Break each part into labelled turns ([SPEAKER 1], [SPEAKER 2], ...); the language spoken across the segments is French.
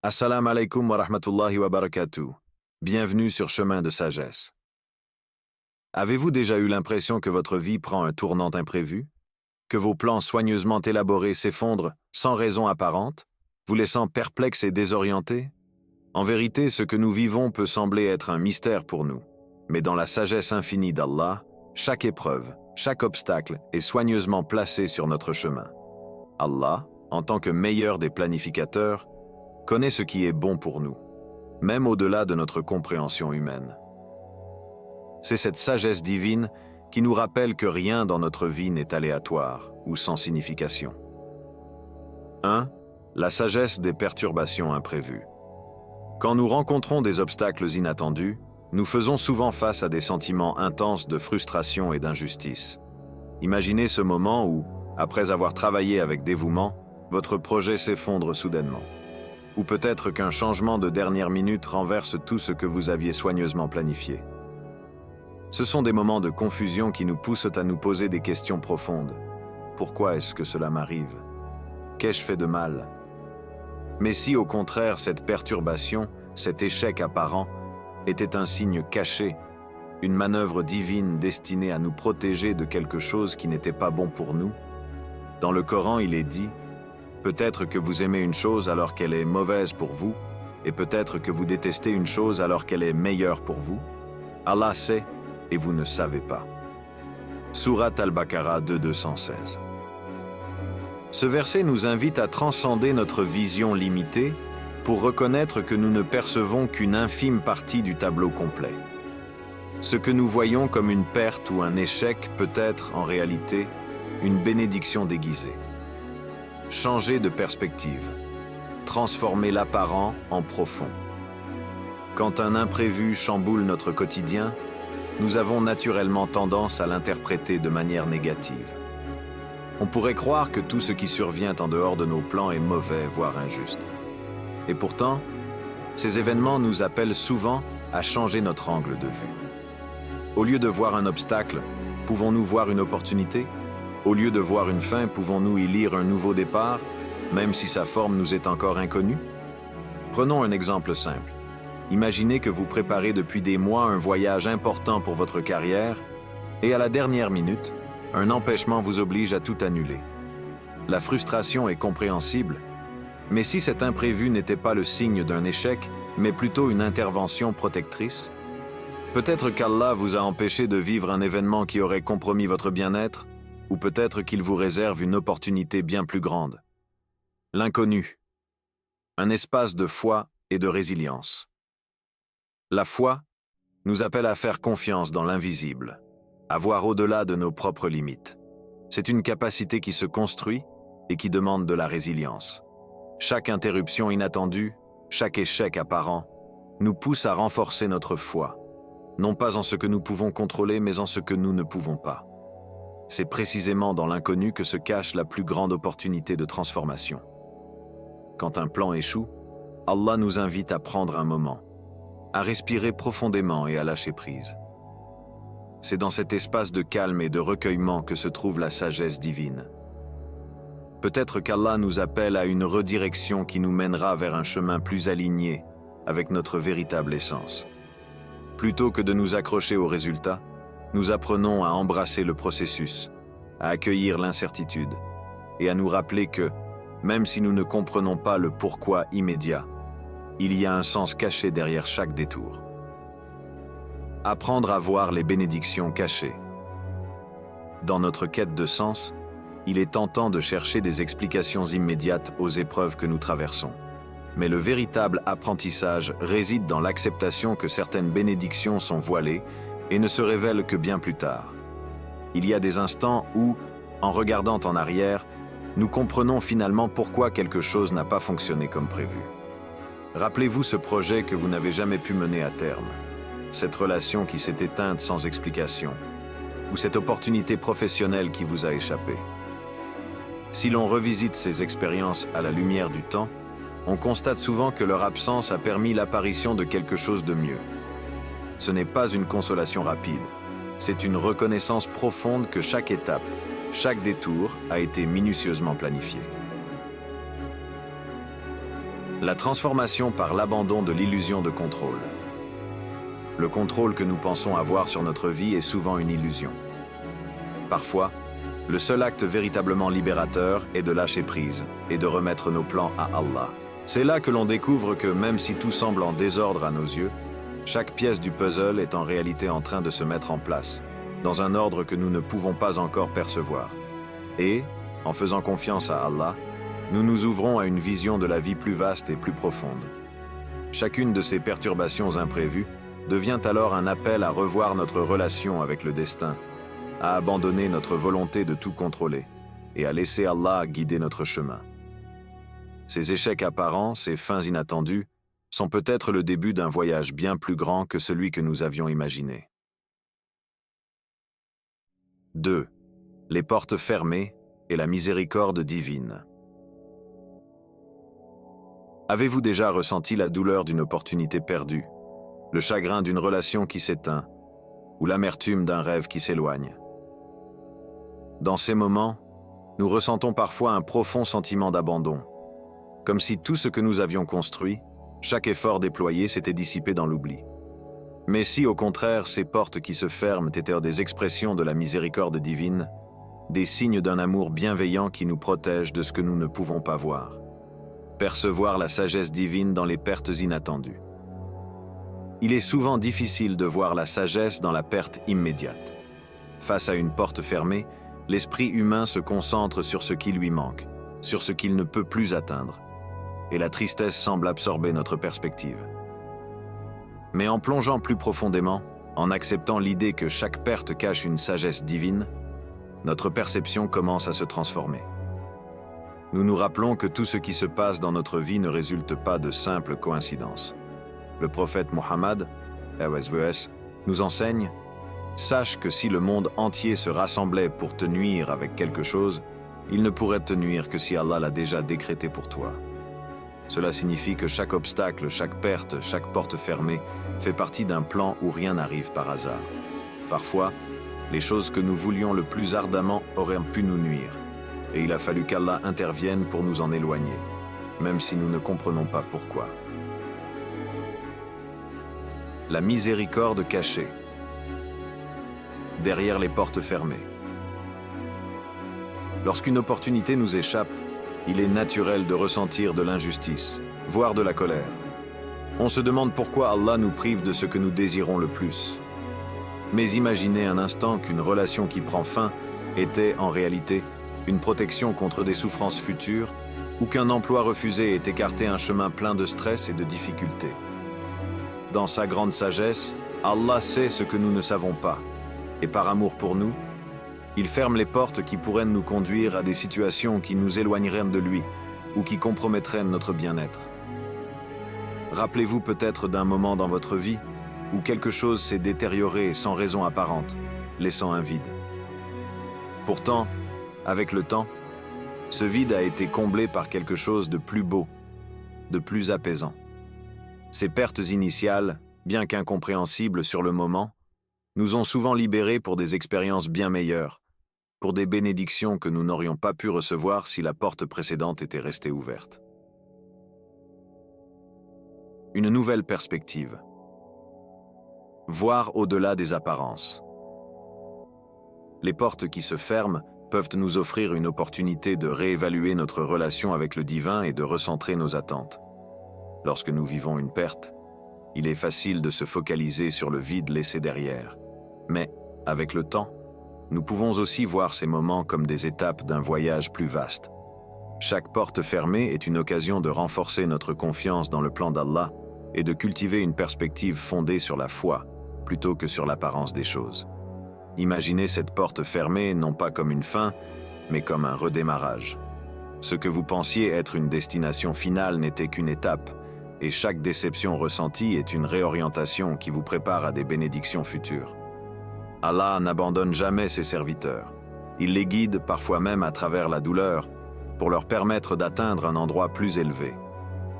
[SPEAKER 1] Assalamu alaikum wa rahmatullahi wa barakatuh. Bienvenue sur Chemin de Sagesse. Avez-vous déjà eu l'impression que votre vie prend un tournant imprévu? Que vos plans soigneusement élaborés s'effondrent sans raison apparente, vous laissant perplexe et désorienté? En vérité, ce que nous vivons peut sembler être un mystère pour nous, mais dans la sagesse infinie d'Allah, chaque épreuve, chaque obstacle est soigneusement placé sur notre chemin. Allah, en tant que meilleur des planificateurs, connaît ce qui est bon pour nous, même au-delà de notre compréhension humaine. C'est cette sagesse divine qui nous rappelle que rien dans notre vie n'est aléatoire ou sans signification. 1. La sagesse des perturbations imprévues. Quand nous rencontrons des obstacles inattendus, nous faisons souvent face à des sentiments intenses de frustration et d'injustice. Imaginez ce moment où, après avoir travaillé avec dévouement, votre projet s'effondre soudainement. Ou peut-être qu'un changement de dernière minute renverse tout ce que vous aviez soigneusement planifié. Ce sont des moments de confusion qui nous poussent à nous poser des questions profondes. Pourquoi est-ce que cela m'arrive? Qu'ai-je fait de mal? Mais si au contraire cette perturbation, cet échec apparent, était un signe caché, une manœuvre divine destinée à nous protéger de quelque chose qui n'était pas bon pour nous? Dans le Coran, il est dit: peut-être que vous aimez une chose alors qu'elle est mauvaise pour vous, et peut-être que vous détestez une chose alors qu'elle est meilleure pour vous. Allah sait, et vous ne savez pas. Sourate Al-Baqarah 2:216. Ce verset nous invite à transcender notre vision limitée pour reconnaître que nous ne percevons qu'une infime partie du tableau complet. Ce que nous voyons comme une perte ou un échec peut être, en réalité, une bénédiction déguisée. Changer de perspective, transformer l'apparent en profond. Quand un imprévu chamboule notre quotidien, nous avons naturellement tendance à l'interpréter de manière négative. On pourrait croire que tout ce qui survient en dehors de nos plans est mauvais, voire injuste. Et pourtant, ces événements nous appellent souvent à changer notre angle de vue. Au lieu de voir un obstacle, pouvons-nous voir une opportunité? Au lieu de voir une fin, pouvons-nous y lire un nouveau départ, même si sa forme nous est encore inconnue? Prenons un exemple simple. Imaginez que vous préparez depuis des mois un voyage important pour votre carrière, et à la dernière minute, un empêchement vous oblige à tout annuler. La frustration est compréhensible, mais si cet imprévu n'était pas le signe d'un échec, mais plutôt une intervention protectrice, peut-être qu'Allah vous a empêché de vivre un événement qui aurait compromis votre bien-être, ou peut-être qu'il vous réserve une opportunité bien plus grande. L'inconnu. Un espace de foi et de résilience. La foi nous appelle à faire confiance dans l'invisible, à voir au-delà de nos propres limites. C'est une capacité qui se construit et qui demande de la résilience. Chaque interruption inattendue, chaque échec apparent, nous pousse à renforcer notre foi, non pas en ce que nous pouvons contrôler, mais en ce que nous ne pouvons pas. C'est précisément dans l'inconnu que se cache la plus grande opportunité de transformation. Quand un plan échoue, Allah nous invite à prendre un moment, à respirer profondément et à lâcher prise. C'est dans cet espace de calme et de recueillement que se trouve la sagesse divine. Peut-être qu'Allah nous appelle à une redirection qui nous mènera vers un chemin plus aligné avec notre véritable essence. Plutôt que de nous accrocher aux résultats, nous apprenons à embrasser le processus, à accueillir l'incertitude et à nous rappeler que, même si nous ne comprenons pas le pourquoi immédiat, il y a un sens caché derrière chaque détour. Apprendre à voir les bénédictions cachées. Dans notre quête de sens, il est tentant de chercher des explications immédiates aux épreuves que nous traversons. Mais le véritable apprentissage réside dans l'acceptation que certaines bénédictions sont voilées et ne se révèlent que bien plus tard. Il y a des instants où, en regardant en arrière, nous comprenons finalement pourquoi quelque chose n'a pas fonctionné comme prévu. Rappelez-vous ce projet que vous n'avez jamais pu mener à terme, cette relation qui s'est éteinte sans explication, ou cette opportunité professionnelle qui vous a échappé. Si l'on revisite ces expériences à la lumière du temps, on constate souvent que leur absence a permis l'apparition de quelque chose de mieux. Ce n'est pas une consolation rapide, c'est une reconnaissance profonde que chaque étape, chaque détour a été minutieusement planifié. La transformation par l'abandon de l'illusion de contrôle. Le contrôle que nous pensons avoir sur notre vie est souvent une illusion. Parfois, le seul acte véritablement libérateur est de lâcher prise et de remettre nos plans à Allah. C'est là que l'on découvre que même si tout semble en désordre à nos yeux, chaque pièce du puzzle est en réalité en train de se mettre en place, dans un ordre que nous ne pouvons pas encore percevoir. Et, en faisant confiance à Allah, nous nous ouvrons à une vision de la vie plus vaste et plus profonde. Chacune de ces perturbations imprévues devient alors un appel à revoir notre relation avec le destin, à abandonner notre volonté de tout contrôler et à laisser Allah guider notre chemin. Ces échecs apparents, ces fins inattendues, sont peut-être le début d'un voyage bien plus grand que celui que nous avions imaginé. 2. Les portes fermées et la miséricorde divine. Avez-vous déjà ressenti la douleur d'une opportunité perdue, le chagrin d'une relation qui s'éteint, ou l'amertume d'un rêve qui s'éloigne? Dans ces moments, nous ressentons parfois un profond sentiment d'abandon, comme si tout ce que nous avions construit, chaque effort déployé s'était dissipé dans l'oubli. Mais si, au contraire, ces portes qui se ferment étaient des expressions de la miséricorde divine, des signes d'un amour bienveillant qui nous protège de ce que nous ne pouvons pas voir, percevoir la sagesse divine dans les pertes inattendues. Il est souvent difficile de voir la sagesse dans la perte immédiate. Face à une porte fermée, l'esprit humain se concentre sur ce qui lui manque, sur ce qu'il ne peut plus atteindre, et la tristesse semble absorber notre perspective. Mais en plongeant plus profondément, en acceptant l'idée que chaque perte cache une sagesse divine, notre perception commence à se transformer. Nous nous rappelons que tout ce qui se passe dans notre vie ne résulte pas de simples coïncidences. Le prophète Mohammed, nous enseigne « Sache que si le monde entier se rassemblait pour te nuire avec quelque chose, il ne pourrait te nuire que si Allah l'a déjà décrété pour toi. » Cela signifie que chaque obstacle, chaque perte, chaque porte fermée fait partie d'un plan où rien n'arrive par hasard. Parfois, les choses que nous voulions le plus ardemment auraient pu nous nuire, et il a fallu qu'Allah intervienne pour nous en éloigner, même si nous ne comprenons pas pourquoi. La miséricorde cachée. Derrière les portes fermées. Lorsqu'une opportunité nous échappe, il est naturel de ressentir de l'injustice, voire de la colère. On se demande pourquoi Allah nous prive de ce que nous désirons le plus. Mais imaginez un instant qu'une relation qui prend fin était, en réalité, une protection contre des souffrances futures, ou qu'un emploi refusé ait écarté un chemin plein de stress et de difficultés. Dans sa grande sagesse, Allah sait ce que nous ne savons pas, et par amour pour nous, il ferme les portes qui pourraient nous conduire à des situations qui nous éloigneraient de lui ou qui compromettraient notre bien-être. Rappelez-vous peut-être d'un moment dans votre vie où quelque chose s'est détérioré sans raison apparente, laissant un vide. Pourtant, avec le temps, ce vide a été comblé par quelque chose de plus beau, de plus apaisant. Ces pertes initiales, bien qu'incompréhensibles sur le moment, nous ont souvent libérés pour des expériences bien meilleures, pour des bénédictions que nous n'aurions pas pu recevoir si la porte précédente était restée ouverte. Une nouvelle perspective. Voir au-delà des apparences. Les portes qui se ferment peuvent nous offrir une opportunité de réévaluer notre relation avec le divin et de recentrer nos attentes. Lorsque nous vivons une perte, il est facile de se focaliser sur le vide laissé derrière. Mais, avec le temps, nous pouvons aussi voir ces moments comme des étapes d'un voyage plus vaste. Chaque porte fermée est une occasion de renforcer notre confiance dans le plan d'Allah et de cultiver une perspective fondée sur la foi, plutôt que sur l'apparence des choses. Imaginez cette porte fermée non pas comme une fin, mais comme un redémarrage. Ce que vous pensiez être une destination finale n'était qu'une étape, et chaque déception ressentie est une réorientation qui vous prépare à des bénédictions futures. Allah n'abandonne jamais ses serviteurs. Il les guide, parfois même à travers la douleur, pour leur permettre d'atteindre un endroit plus élevé,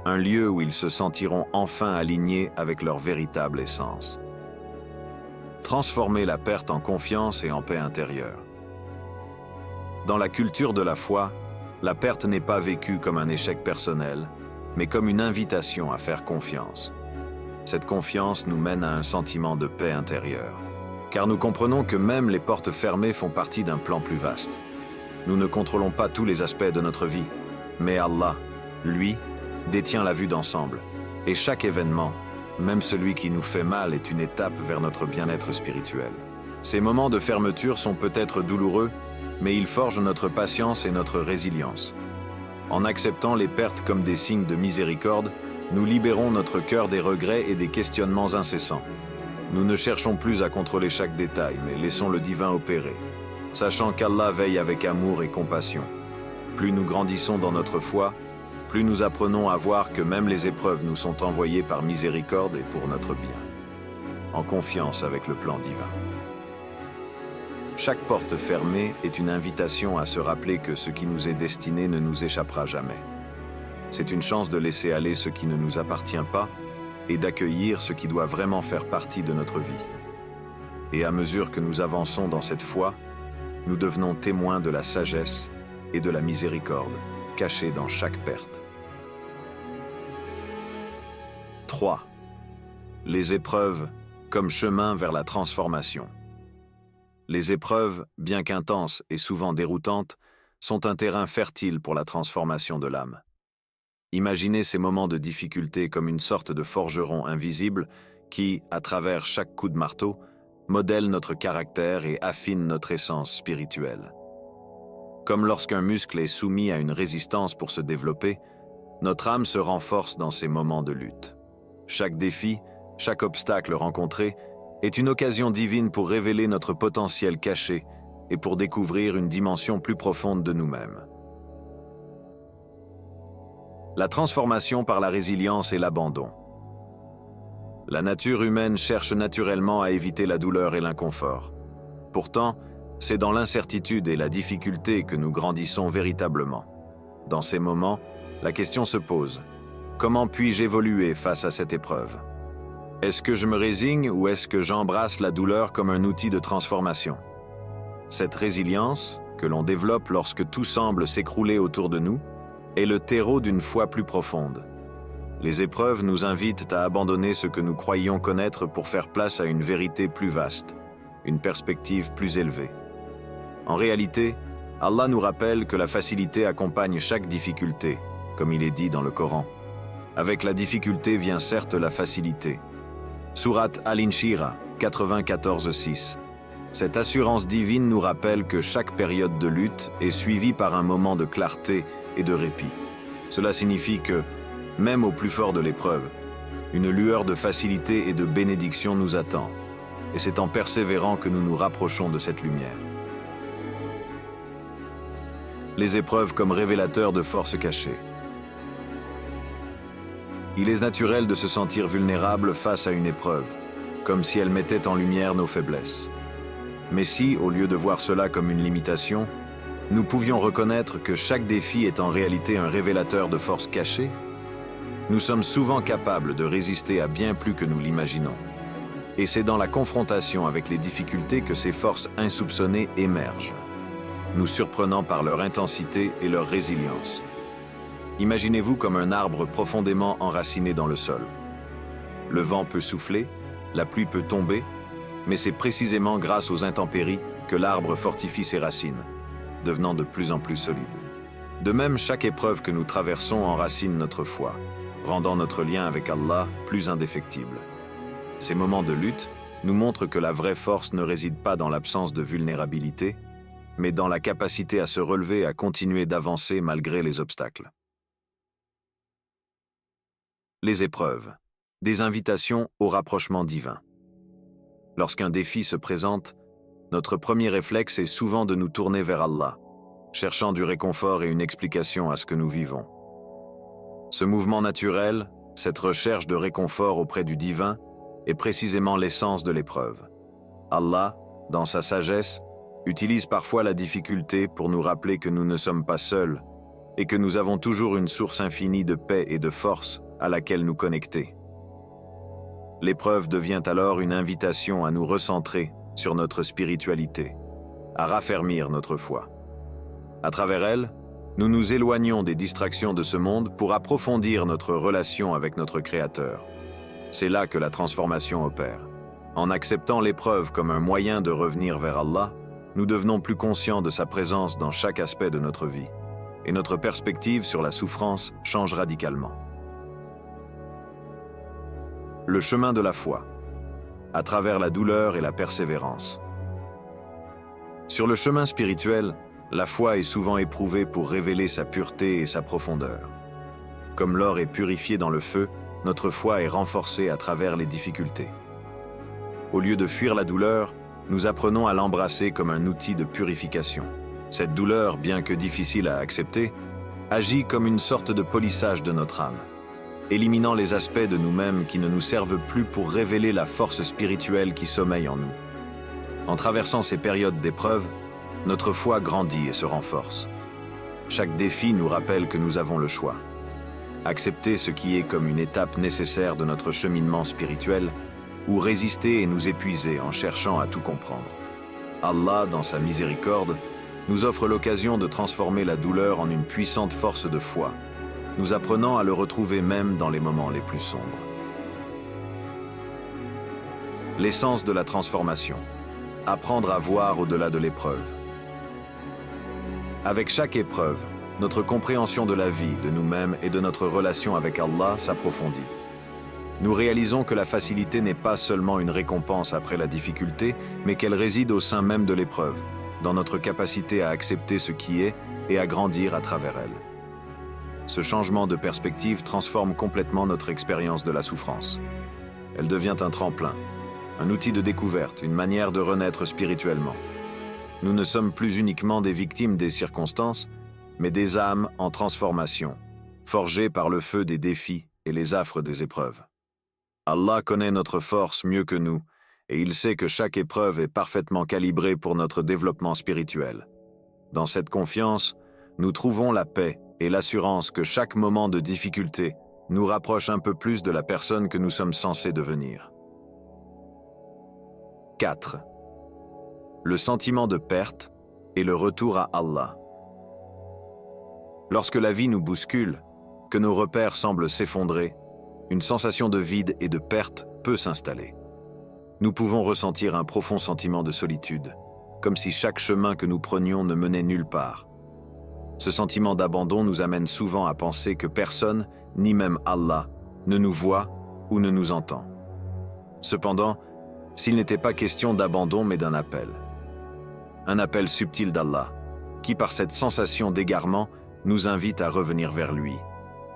[SPEAKER 1] un lieu où ils se sentiront enfin alignés avec leur véritable essence. Transformer la perte en confiance et en paix intérieure. Dans la culture de la foi, la perte n'est pas vécue comme un échec personnel, mais comme une invitation à faire confiance. Cette confiance nous mène à un sentiment de paix intérieure, car nous comprenons que même les portes fermées font partie d'un plan plus vaste. Nous ne contrôlons pas tous les aspects de notre vie, mais Allah, lui, détient la vue d'ensemble, et chaque événement, même celui qui nous fait mal, est une étape vers notre bien-être spirituel. Ces moments de fermeture sont peut-être douloureux, mais ils forgent notre patience et notre résilience. En acceptant les pertes comme des signes de miséricorde, nous libérons notre cœur des regrets et des questionnements incessants. Nous ne cherchons plus à contrôler chaque détail, mais laissons le divin opérer, sachant qu'Allah veille avec amour et compassion. Plus nous grandissons dans notre foi, plus nous apprenons à voir que même les épreuves nous sont envoyées par miséricorde et pour notre bien, en confiance avec le plan divin. Chaque porte fermée est une invitation à se rappeler que ce qui nous est destiné ne nous échappera jamais. C'est une chance de laisser aller ce qui ne nous appartient pas et d'accueillir ce qui doit vraiment faire partie de notre vie. Et à mesure que nous avançons dans cette foi, nous devenons témoins de la sagesse et de la miséricorde cachée dans chaque perte. 3. Les épreuves comme chemin vers la transformation. Les épreuves, bien qu'intenses et souvent déroutantes, sont un terrain fertile pour la transformation de l'âme. Imaginez ces moments de difficulté comme une sorte de forgeron invisible qui, à travers chaque coup de marteau, modèle notre caractère et affine notre essence spirituelle. Comme lorsqu'un muscle est soumis à une résistance pour se développer, notre âme se renforce dans ces moments de lutte. Chaque défi, chaque obstacle rencontré est une occasion divine pour révéler notre potentiel caché et pour découvrir une dimension plus profonde de nous-mêmes. La transformation par la résilience et l'abandon. La nature humaine cherche naturellement à éviter la douleur et l'inconfort. Pourtant, c'est dans l'incertitude et la difficulté que nous grandissons véritablement. Dans ces moments, la question se pose: comment puis-je évoluer face à cette épreuve? Est-ce que je me résigne ou est-ce que j'embrasse la douleur comme un outil de transformation? Cette résilience, que l'on développe lorsque tout semble s'écrouler autour de nous, est le terreau d'une foi plus profonde. Les épreuves nous invitent à abandonner ce que nous croyions connaître pour faire place à une vérité plus vaste, une perspective plus élevée. En réalité, Allah nous rappelle que la facilité accompagne chaque difficulté, comme il est dit dans le Coran. Avec la difficulté vient certes la facilité. Sourate Al-Inshirah 94:6. Cette assurance divine nous rappelle que chaque période de lutte est suivie par un moment de clarté et de répit. Cela signifie que, même au plus fort de l'épreuve, une lueur de facilité et de bénédiction nous attend, et c'est en persévérant que nous nous rapprochons de cette lumière. Les épreuves comme révélateurs de forces cachées. Il est naturel de se sentir vulnérable face à une épreuve, comme si elle mettait en lumière nos faiblesses. Mais si, au lieu de voir cela comme une limitation, nous pouvions reconnaître que chaque défi est en réalité un révélateur de forces cachées, nous sommes souvent capables de résister à bien plus que nous l'imaginons. Et c'est dans la confrontation avec les difficultés que ces forces insoupçonnées émergent, nous surprenant par leur intensité et leur résilience. Imaginez-vous comme un arbre profondément enraciné dans le sol. Le vent peut souffler, la pluie peut tomber, mais c'est précisément grâce aux intempéries que l'arbre fortifie ses racines, devenant de plus en plus solide. De même, chaque épreuve que nous traversons enracine notre foi, rendant notre lien avec Allah plus indéfectible. Ces moments de lutte nous montrent que la vraie force ne réside pas dans l'absence de vulnérabilité, mais dans la capacité à se relever et à continuer d'avancer malgré les obstacles. Les épreuves, des invitations au rapprochement divin. Lorsqu'un défi se présente, notre premier réflexe est souvent de nous tourner vers Allah, cherchant du réconfort et une explication à ce que nous vivons. Ce mouvement naturel, cette recherche de réconfort auprès du divin, est précisément l'essence de l'épreuve. Allah, dans sa sagesse, utilise parfois la difficulté pour nous rappeler que nous ne sommes pas seuls et que nous avons toujours une source infinie de paix et de force à laquelle nous connecter. L'épreuve devient alors une invitation à nous recentrer sur notre spiritualité, à raffermir notre foi. À travers elle, Nous nous éloignons des distractions de ce monde pour approfondir notre relation avec notre Créateur. C'est là que la transformation opère. En acceptant l'épreuve comme un moyen de revenir vers Allah, nous devenons plus conscients de sa présence dans chaque aspect de notre vie, et notre perspective sur la souffrance change radicalement. Le chemin de la foi, à travers la douleur et la persévérance. Sur le chemin spirituel, la foi est souvent éprouvée pour révéler sa pureté et sa profondeur. Comme l'or est purifié dans le feu, notre foi est renforcée à travers les difficultés. Au lieu de fuir la douleur, nous apprenons à l'embrasser comme un outil de purification. Cette douleur, bien que difficile à accepter, agit comme une sorte de polissage de notre âme, éliminant les aspects de nous-mêmes qui ne nous servent plus pour révéler la force spirituelle qui sommeille en nous. En traversant ces périodes d'épreuve, notre foi grandit et se renforce. Chaque défi nous rappelle que nous avons le choix. Accepter ce qui est comme une étape nécessaire de notre cheminement spirituel, ou résister et nous épuiser en cherchant à tout comprendre. Allah, dans sa miséricorde, nous offre l'occasion de transformer la douleur en une puissante force de foi, nous apprenant à le retrouver même dans les moments les plus sombres. L'essence de la transformation. Apprendre à voir au-delà de l'épreuve. Avec chaque épreuve, notre compréhension de la vie, de nous-mêmes et de notre relation avec Allah s'approfondit. Nous réalisons que la facilité n'est pas seulement une récompense après la difficulté, mais qu'elle réside au sein même de l'épreuve, dans notre capacité à accepter ce qui est et à grandir à travers elle. Ce changement de perspective transforme complètement notre expérience de la souffrance. Elle devient un tremplin, un outil de découverte, une manière de renaître spirituellement. Nous ne sommes plus uniquement des victimes des circonstances, mais des âmes en transformation, forgées par le feu des défis et les affres des épreuves. Allah connaît notre force mieux que nous, et il sait que chaque épreuve est parfaitement calibrée pour notre développement spirituel. Dans cette confiance, nous trouvons la paix et l'assurance que chaque moment de difficulté nous rapproche un peu plus de la personne que nous sommes censés devenir. 4. Le sentiment de perte et le retour à Allah. Lorsque la vie nous bouscule, que nos repères semblent s'effondrer, une sensation de vide et de perte peut s'installer. Nous pouvons ressentir un profond sentiment de solitude, comme si chaque chemin que nous prenions ne menait nulle part. Ce sentiment d'abandon nous amène souvent à penser que personne, ni même Allah, ne nous voit ou ne nous entend. Cependant, s'il n'était pas question d'abandon mais d'un appel. Un appel subtil d'Allah, qui par cette sensation d'égarement nous invite à revenir vers lui,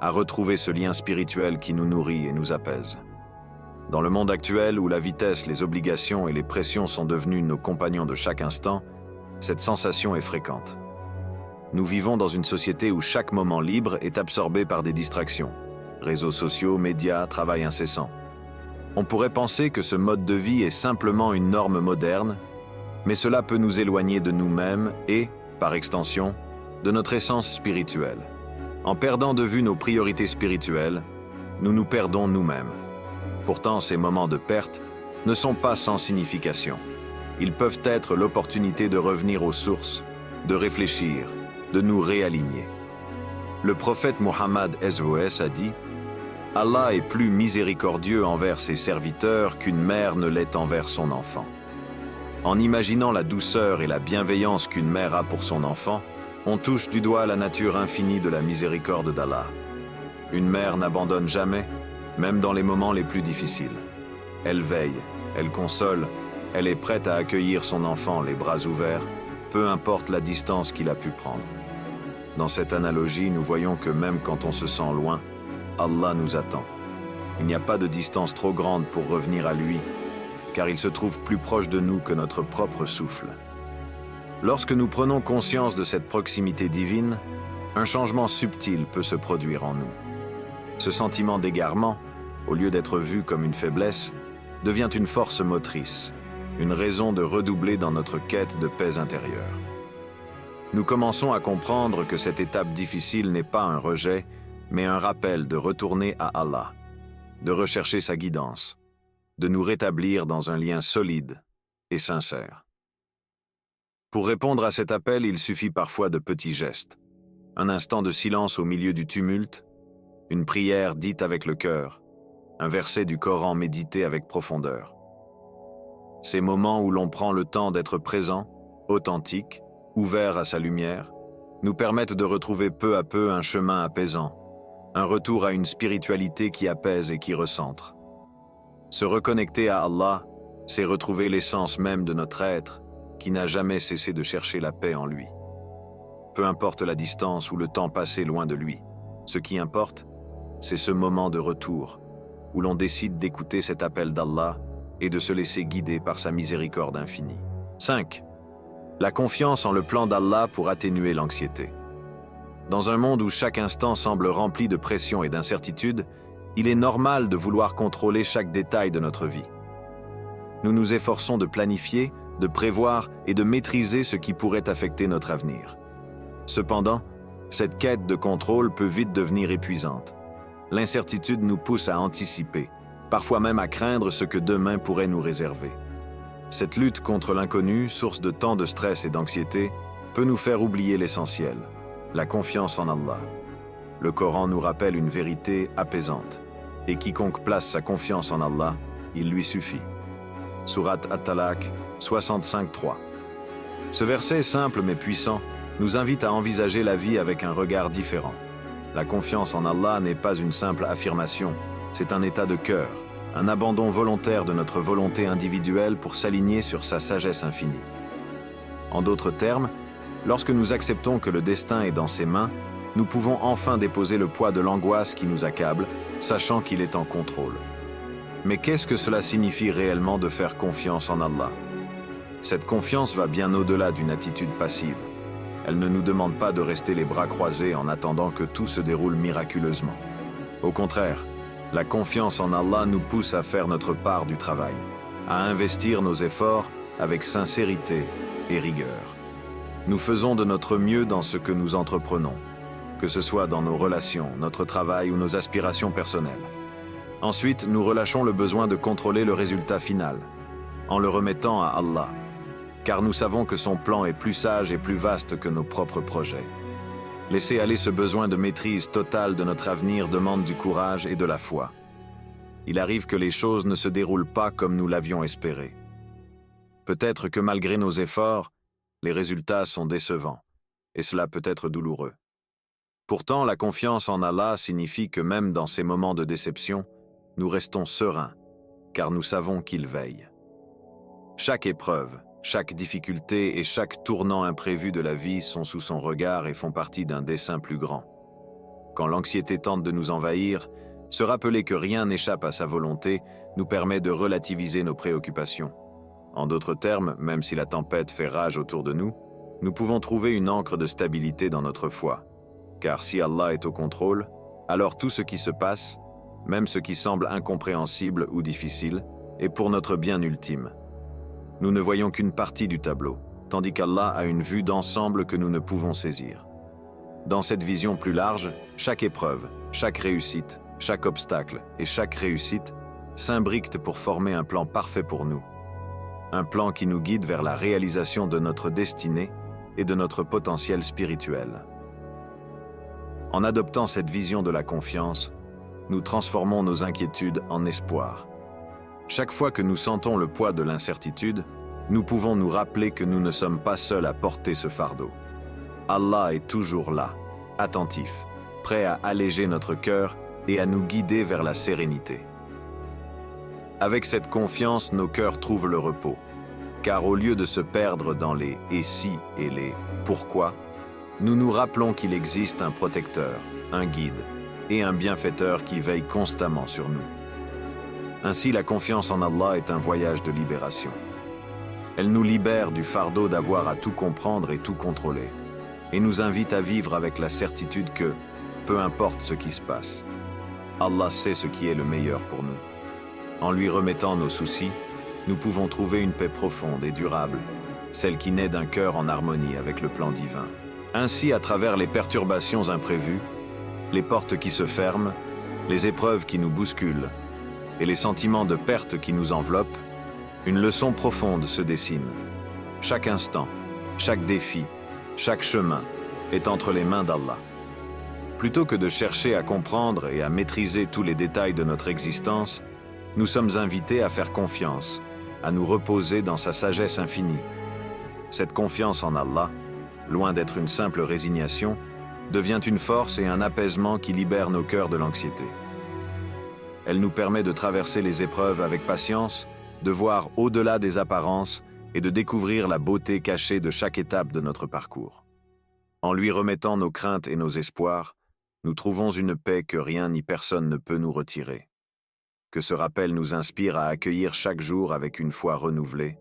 [SPEAKER 1] à retrouver ce lien spirituel qui nous nourrit et nous apaise. Dans le monde actuel où la vitesse, les obligations et les pressions sont devenus nos compagnons de chaque instant, cette sensation est fréquente. Nous vivons dans une société où chaque moment libre est absorbé par des distractions. Réseaux sociaux, médias, travail incessant. On pourrait penser que ce mode de vie est simplement une norme moderne, mais cela peut nous éloigner de nous-mêmes et, par extension, de notre essence spirituelle. En perdant de vue nos priorités spirituelles, nous nous perdons nous-mêmes. Pourtant, ces moments de perte ne sont pas sans signification. Ils peuvent être l'opportunité de revenir aux sources, de réfléchir, de nous réaligner. Le prophète Mohammed S.O.S. a dit « Allah est plus miséricordieux envers ses serviteurs qu'une mère ne l'est envers son enfant. » En imaginant la douceur et la bienveillance qu'une mère a pour son enfant, on touche du doigt la nature infinie de la miséricorde d'Allah. Une mère n'abandonne jamais, même dans les moments les plus difficiles. Elle veille, elle console, elle est prête à accueillir son enfant les bras ouverts, peu importe la distance qu'il a pu prendre. Dans cette analogie, nous voyons que même quand on se sent loin, Allah nous attend. Il n'y a pas de distance trop grande pour revenir à lui, car il se trouve plus proche de nous que notre propre souffle. Lorsque nous prenons conscience de cette proximité divine, un changement subtil peut se produire en nous. Ce sentiment d'égarement, au lieu d'être vu comme une faiblesse, devient une force motrice, une raison de redoubler dans notre quête de paix intérieure. Nous commençons à comprendre que cette étape difficile n'est pas un rejet, mais un rappel de retourner à Allah, de rechercher sa guidance, de nous rétablir dans un lien solide et sincère. Pour répondre à cet appel, il suffit parfois de petits gestes. un instant de silence au milieu du tumulte, une prière dite avec le cœur, un verset du Coran médité avec profondeur. Ces moments où l'on prend le temps d'être présent, authentique, ouvert à sa lumière, nous permettent de retrouver peu à peu un chemin apaisant, un retour à une spiritualité qui apaise et qui recentre. Se reconnecter à Allah, c'est retrouver l'essence même de notre être, qui n'a jamais cessé de chercher la paix en lui. Peu importe la distance ou le temps passé loin de lui, ce qui importe, c'est ce moment de retour, où l'on décide d'écouter cet appel d'Allah et de se laisser guider par sa miséricorde infinie. 5. La confiance en le plan d'Allah pour atténuer l'anxiété. Dans un monde où chaque instant semble rempli de pression et d'incertitude, il est normal de vouloir contrôler chaque détail de notre vie. Nous nous efforçons de planifier, de prévoir et de maîtriser ce qui pourrait affecter notre avenir. Cependant, cette quête de contrôle peut vite devenir épuisante. L'incertitude nous pousse à anticiper, parfois même à craindre ce que demain pourrait nous réserver. Cette lutte contre l'inconnu, source de tant de stress et d'anxiété, peut nous faire oublier l'essentiel, la confiance en Allah. Le Coran nous rappelle une vérité apaisante. Et quiconque place sa confiance en Allah, il lui suffit. Surat At-Talaq 65:3. Ce verset simple mais puissant nous invite à envisager la vie avec un regard différent. La confiance en Allah n'est pas une simple affirmation, c'est un état de cœur, un abandon volontaire de notre volonté individuelle pour s'aligner sur sa sagesse infinie. En d'autres termes, lorsque nous acceptons que le destin est dans ses mains, nous pouvons enfin déposer le poids de l'angoisse qui nous accable, sachant qu'il est en contrôle. Mais qu'est-ce que cela signifie réellement de faire confiance en Allah? Cette confiance va bien au-delà d'une attitude passive. Elle ne nous demande pas de rester les bras croisés en attendant que tout se déroule miraculeusement. Au contraire, la confiance en Allah nous pousse à faire notre part du travail, à investir nos efforts avec sincérité et rigueur. Nous faisons de notre mieux dans ce que nous entreprenons, que ce soit dans nos relations, notre travail ou nos aspirations personnelles. Ensuite, nous relâchons le besoin de contrôler le résultat final, en le remettant à Allah, car nous savons que son plan est plus sage et plus vaste que nos propres projets. Laisser aller ce besoin de maîtrise totale de notre avenir demande du courage et de la foi. Il arrive que les choses ne se déroulent pas comme nous l'avions espéré. Peut-être que malgré nos efforts, les résultats sont décevants, et cela peut être douloureux. Pourtant, la confiance en Allah signifie que même dans ces moments de déception, nous restons sereins, car nous savons qu'il veille. Chaque épreuve, chaque difficulté et chaque tournant imprévu de la vie sont sous son regard et font partie d'un dessein plus grand. Quand l'anxiété tente de nous envahir, se rappeler que rien n'échappe à sa volonté nous permet de relativiser nos préoccupations. En d'autres termes, même si la tempête fait rage autour de nous, nous pouvons trouver une ancre de stabilité dans notre foi. Car si Allah est au contrôle, alors tout ce qui se passe, même ce qui semble incompréhensible ou difficile, est pour notre bien ultime. Nous ne voyons qu'une partie du tableau, tandis qu'Allah a une vue d'ensemble que nous ne pouvons saisir. Dans cette vision plus large, chaque épreuve, chaque réussite, chaque obstacle et chaque réussite s'imbriquent pour former un plan parfait pour nous. Un plan qui nous guide vers la réalisation de notre destinée et de notre potentiel spirituel. En adoptant cette vision de la confiance, nous transformons nos inquiétudes en espoir. Chaque fois que nous sentons le poids de l'incertitude, nous pouvons nous rappeler que nous ne sommes pas seuls à porter ce fardeau. Allah est toujours là, attentif, prêt à alléger notre cœur et à nous guider vers la sérénité. Avec cette confiance, nos cœurs trouvent le repos, car au lieu de se perdre dans les « et si » et les « pourquoi », nous nous rappelons qu'il existe un protecteur, un guide et un bienfaiteur qui veille constamment sur nous. Ainsi, la confiance en Allah est un voyage de libération. Elle nous libère du fardeau d'avoir à tout comprendre et tout contrôler, et nous invite à vivre avec la certitude que, peu importe ce qui se passe, Allah sait ce qui est le meilleur pour nous. En lui remettant nos soucis, nous pouvons trouver une paix profonde et durable, celle qui naît d'un cœur en harmonie avec le plan divin. Ainsi, à travers les perturbations imprévues, les portes qui se ferment, les épreuves qui nous bousculent et les sentiments de perte qui nous enveloppent, une leçon profonde se dessine. Chaque instant, chaque défi, chaque chemin est entre les mains d'Allah. Plutôt que de chercher à comprendre et à maîtriser tous les détails de notre existence, nous sommes invités à faire confiance, à nous reposer dans sa sagesse infinie. Cette confiance en Allah, loin d'être une simple résignation, devient une force et un apaisement qui libèrent nos cœurs de l'anxiété. Elle nous permet de traverser les épreuves avec patience, de voir au-delà des apparences et de découvrir la beauté cachée de chaque étape de notre parcours. En lui remettant nos craintes et nos espoirs, nous trouvons une paix que rien ni personne ne peut nous retirer. Que ce rappel nous inspire à accueillir chaque jour avec une foi renouvelée,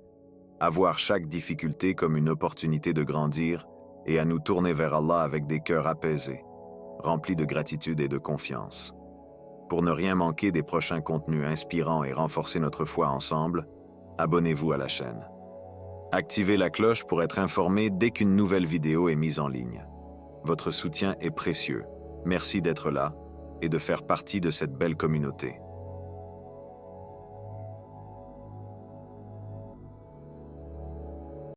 [SPEAKER 1] à voir chaque difficulté comme une opportunité de grandir et à nous tourner vers Allah avec des cœurs apaisés, remplis de gratitude et de confiance. Pour ne rien manquer des prochains contenus inspirants et renforcer notre foi ensemble, abonnez-vous à la chaîne. Activez la cloche pour être informé dès qu'une nouvelle vidéo est mise en ligne. Votre soutien est précieux. Merci d'être là et de faire partie de cette belle communauté.